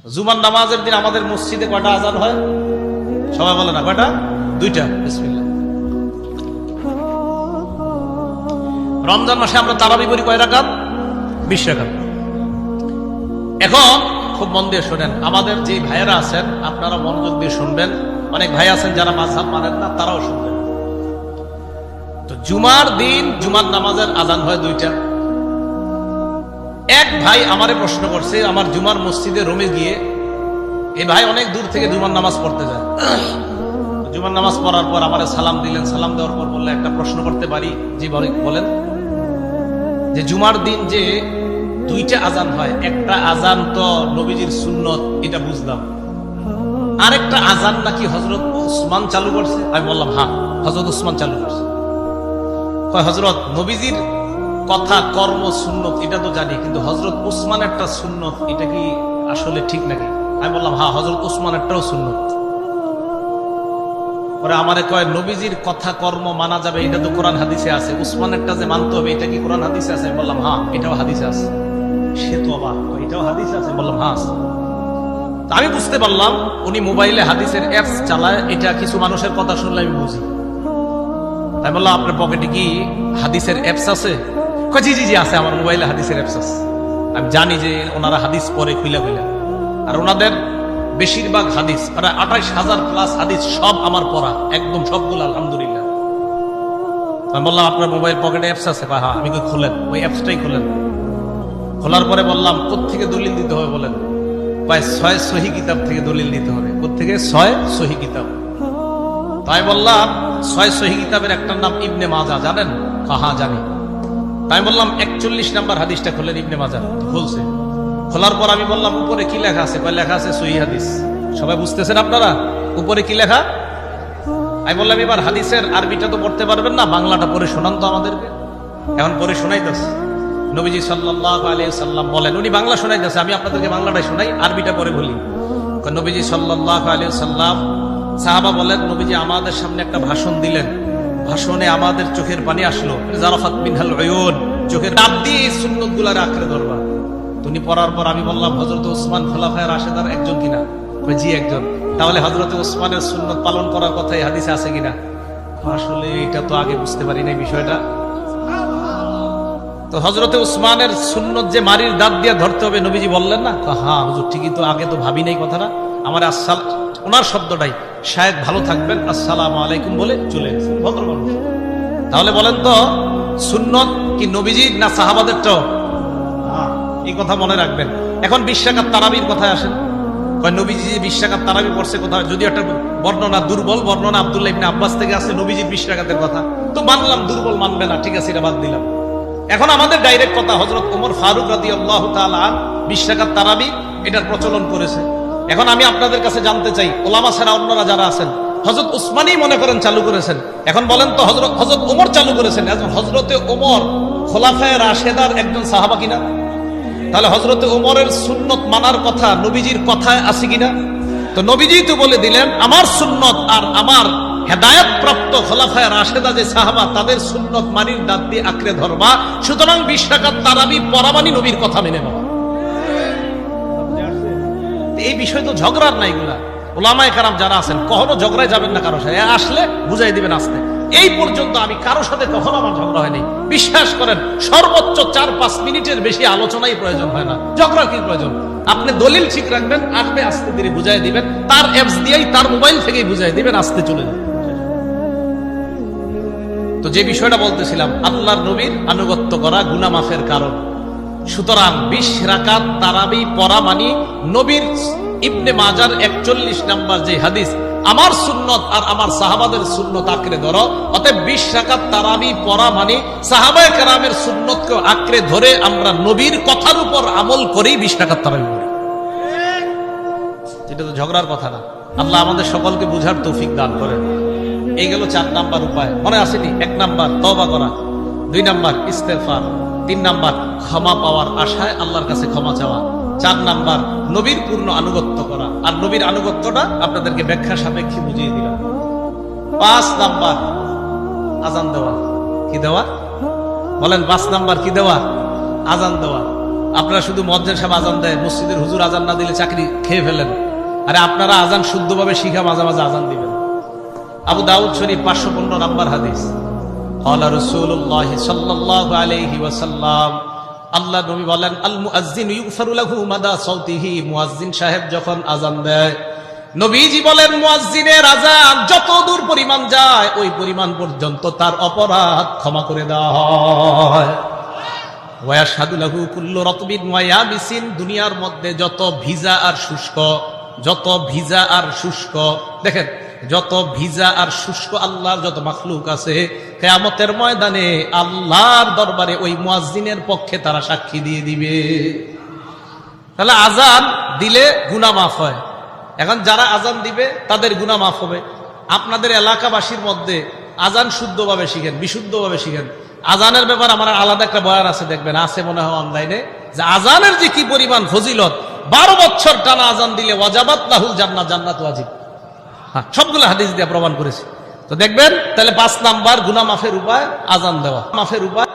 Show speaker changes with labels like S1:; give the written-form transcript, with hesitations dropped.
S1: জুমার নামাজের দিন আমাদের মসজিদে কয়টা আজান হয়? সবাই বলে না কয়টা? দুইটা। বিসমিল্লাহ। রমজান মাসে আমরা তারাবি করি কয় রাকাত? 20 রাকাত। এখন খুব মন দিয়ে শোনেন, আমাদের যে ভাইয়েরা আছেন আপনারা মনোযোগ দিয়ে শুনবেন। অনেক ভাই আছেন যারা মাযহাব মানেন না, তারাও শুনবেন। তো জুমার দিন জুমার নামাজের আজান হয় দুইটা। এক ভাই আমারে প্রশ্ন করছে, আমার জুমার মসজিদে রোমে গিয়ে, এই ভাই অনেক দূর থেকে জুমার নামাজ পড়তে যায়। জুমার নামাজ পড়ার পর আমারে সালাম দিলেন, সালাম দেওয়ার পর বললেন একটা প্রশ্ন করতে পারি? জি বলেন। যে জুমার দিন যে দুইটা আজান হয়, একটা আজান তো নবীজির সুন্নত, এটা বুঝলাম, আরেকটা আজান নাকি হযরত উসমান চালু করছে। আমি বললাম হ্যাঁ, হযরত উসমান চালু করছে। কয় হযরত নবীজির কথা কর্ম সুন্নত এটা তো জানি, কিন্তু হযরত উসমান একটা সুন্নত, এটা কি আসলে ঠিক নাকি? আমি বললাম হ্যাঁ, হযরত উসমান একটাও সুন্নত। পরে আমারে কয় নবীজির কথা কর্ম মানা যাবে, এটা তো কোরআন হাদিসে আছে, উসমানেরটা যে মানতে হবে এটা কি কোরআন হাদিসে আছে? আমি বললাম হ্যাঁ, এটাও হাদিসে আছে। সে তো অবাক, এটাও হাদিসে আছে? বললাম হ্যাঁ। আমি বুঝতে পারলাম উনি মোবাইলে হাদিসের অ্যাপস চালায়, এটা কিছু মানুষের কথা শুনলে আমি বুঝি। তাই বললাম আপনার পকেটে কি হাদিসের অ্যাপস আছে? জি জি জি আছে, আমার মোবাইলে হাদিসের অ্যাপস আছে। আমি জানি যে ওনারা হাদিস পড়ে খুইলা, আর ওনাদের বেশিরভাগ হাদিস, প্রায় 28,000 প্লাস হাদিস সব আমার পড়া, একদম সবগুলো আলহামদুলিল্লাহ। আমি বললাম আপনার মোবাইল পকেটে অ্যাপস আছে? হ্যাঁ। আমি খোলেন, ওই অ্যাপসটাই খোলেন। খোলার পরে বললাম কোত্থেকে দলিল দিতে হবে বলেন? 6 সহি কিতাব থেকে দলিল দিতে হবে। কোত্থেকে? 6 সহি কিতাব। তাই বললাম 6 সহি কিতাবের একটার নাম ইবনে মাজাহ, জানেন? হ্যাঁ জানি। তাই বললাম 41 নাম্বার হাদিসটা খোলেন, ইবনে মাজাহ। খুলছে। খোলার পর আমি বললাম উপরে কি লেখা আছে? লেখা আছে সহিহ হাদিস। সবাই বুঝতেছেন আপনারা উপরে কি লেখা? আমি বললাম এবার হাদিসের আরবিটা তো পড়তে পারবেন না, বাংলাটা পড়ে শোনান তো আমাদেরকে। এখন পড়ে শোনাইতেছে। নবীজি সাল্লাল্লাহু আলাইহি সাল্লাম বলেন, উনি বাংলা শোনাইতেছে, আমি আপনাদেরকে বাংলাটাই শোনাই, আরবিটা পরে বলি। নবীজি সাল্লাল্লাহু আলাইহি সাল্লাম, সাহাবা বলেন নবীজি আমাদের সামনে একটা ভাষণ দিলেন, ভাষণে আমাদের চোখের পানি আসলো, জারাফাত মিনহাল উয়ুন, চোখের ডাব দিয়ে এই সুন্নতগুলোর আঁকড়ে ধরবা। উনি পড়ার পর আমি বললাম হযরত ওসমান খোলাফায়ে রাশেদার একজন কিনা? জি একজন। তাহলে হযরত ওসমানের সুন্নত পালন করার কথা এই হাদিসে আছে কিনা? আসলে এটা তো আগে বুঝতে পারি নাই বিষয়টা। তো হযরত ওসমানের সুন্নত যে মারির দাঁত দিয়ে ধরতে হবে নবীজি বললেন না? হ্যাঁ হুজুর ঠিকই তো, আগে তো ভাবি নাই কথাটা। আমার ওনার শব্দটাই, শায়েখ ভালো থাকবেন, আসসালামু আলাইকুম বলে চলে গেছে, ভদ্র মানুষ। তাহলে বলেন তো সুন্নত কি নবীজি না সাহাবাদেরটাও? এই কথা মনে রাখবেন। এখন 20 রাকাত তারাবির কথায় আসেন। নবীজি 20 রাকাত তারাবি পড়ছে কোথায়? যদিও একটা বর্ণনা দুর্বল বর্ণনা আব্দুল্লাহ ইবনে আব্বাস থেকে আছে নবীজির 20 রাকাতের কথা, তো মানলাম দুর্বল, মানবে না, ঠিক আছে, এটা বাদ দিলাম। এখন আমাদের ডাইরেক্ট কথা, হযরত ওমর ফারুক রাদিয়াল্লাহু তাআলা 20 রাকাত তারাবি এটার প্রচলন করেছে। এখন আমি আপনাদের কাছে জানতে চাই, ওলামা ছাড়া অন্যরা যারা আছেন, হযরত উসমানই মনে করেন চালু করেছেন, এখন বলেন তো হযরত ওমর চালু করেছেন, এখন হযরতে ওমর খোলাফায়ে রাশেদার একজন সাহাবা কিনা? তাহলে হযরতে ওমরের সুন্নত মানার কথা নবীজির কথায় আছে কিনা? তো নবীজি তো বলে দিলেন আমার সুন্নত আর আমার হেদায়েত প্রাপ্ত খোলাফায়ে রাশেদা যে সাহাবা, তাদের সুন্নত মানির দাঁত দিয়ে আঁকড়ে ধরবা। সুতরাং 20 রাকাত তারাবি পড়া মানে নবীর কথা মেনে নেওয়া। এই বিষয় তো ঝগড়ার না, এগুলা ওলামায়ে কেরাম যারা আছেন কখনো ঝগড়ায় যাবেন না কারো সাথে, আসলে বুঝাই দিবেন আসতে। এই পর্যন্ত আমি কারো সাথে কখনো আমার ঝগড়া হয়নি, বিশ্বাস করেন। সর্বোচ্চ 4-5 মিনিটের বেশি আলোচনাই প্রয়োজন হয় না, ঝগড়া কি প্রয়োজন? আপনি দলিল ঠিক রাখবেন, আসবে আস্তে ধীরে বুঝাই দিবেন, তার অ্যাপস দিয়েই তার মোবাইল থেকেই বুঝাই দিবেন, আসতে চলে যাবেন। তো যে বিষয়টা বলতেছিলাম, আল্লাহর নবীর আনুগত্য করা গুনাহ মাফের কারণ। সুতরাং 20 রাকাত তারাবি পড়া মানি নবীর ইবনে মাজার 41 নাম্বার যে হাদিস, আমার সুন্নত আর আমার সাহাবাদের সুন্নত আঁকড়ে ধরো। অতএব 20 রাকাত তারাবি পড়া মানে সাহাবায়ে কেরামের সুন্নতকে আঁকড়ে ধরে আমরা নবীর কথার উপর আমল করেই 20 রাকাত তারাবি পড়ি। এটা তো ঝগড়ার কথা না। আল্লাহ আমাদের সকলকে বুঝার তৌফিক দান করেন। এই গেল 4 নাম্বার উপায়, মনে আসেনি? 1 নাম্বার তওবা করা, 2 নাম্বার ইস্তেগফার, 3 নাম্বার ক্ষমা পাওয়ার আশায় আল্লাহর কাছে ক্ষমা চাওয়া, 4 নাম্বার নবীর পূর্ণ আনুগত্য করা। আর নবীর আনুগত্যটা আপনাদেরকে ব্যাখ্যা সাপেক্ষে বুঝিয়ে দিলাম। 5 নাম্বার আজান দেওয়া। কি দেওয়া বলেন? 5 নাম্বার কি দেওয়া? আজান দেওয়া। আপনারা শুধু মুয়াজ্জিন সাহেব আজান দেয়, মসজিদের হুজুর আজান না দিলে চাকরি খেয়ে ফেলেন। আরে আপনারা আজান শুদ্ধভাবে শিখা মাঝে মাঝে আজান দিবেন। আবু দাউদ শরীফ 515 নম্বর হাদিস, ক্বালা রাসূলুল্লাহ সাল্লাল্লাহু আলাইহি ওয়াসাল্লাম, আল্লাহ নবী বলেন, আল মুয়াজ্জিন ইউগফারু লাহু মাদা সাউতিহি, মুয়াজ্জিন সাহেব যখন আজান দেয়, নবীজি বলেন মুয়াজ্জিনের আজান যত দূর পরিমাণ যায় ওই পরিমাণ পর্যন্ত তার অপরাধ ক্ষমা করে দেওয়া হয়। ওয়াশহাদু লাহু কুল্লু রাতবিন ওয়া ইয়াবিসিন, দুনিয়ার মধ্যে যত ভিজা আর শুষ্ক, যত ভিজা আর শুষ্ক, দেখেন যত ভিজা আর শুষ্ক আল্লাহর যত মাখলুক আছে, কিয়ামতের ময়দানে আল্লাহর দরবারে ওই মুয়াজ্জিনের পক্ষে তারা সাক্ষী দিয়ে দিবে। তাহলে আজান দিলে গুনাহ মাফ হয়। এখন যারা আজান দিবে তাদের গুনাহ মাফ হবে। আপনাদের এলাকাবাসীর মধ্যে আজান শুদ্ধভাবে শিখেন, বিশুদ্ধভাবে শিখেন। আজানের ব্যাপার আমার আলাদা একটা বয়ান আছে, দেখবেন আছে মনে হয় অনলাইনে, যে আজানের যে কি পরিমাণ ফজিলত, 12 বছর টানা আজান দিলে ওয়াজাবাত লাহুল জান্নাহ, জান্নাত ওয়াজিব। হ্যাঁ, সবগুলো হাদিস দিয়ে প্রমাণ করেছি। তো দেখবেন তাহলে 5 নাম্বার গুনাহ মাফের উপায় আজান দেওয়া, মাফের উপায়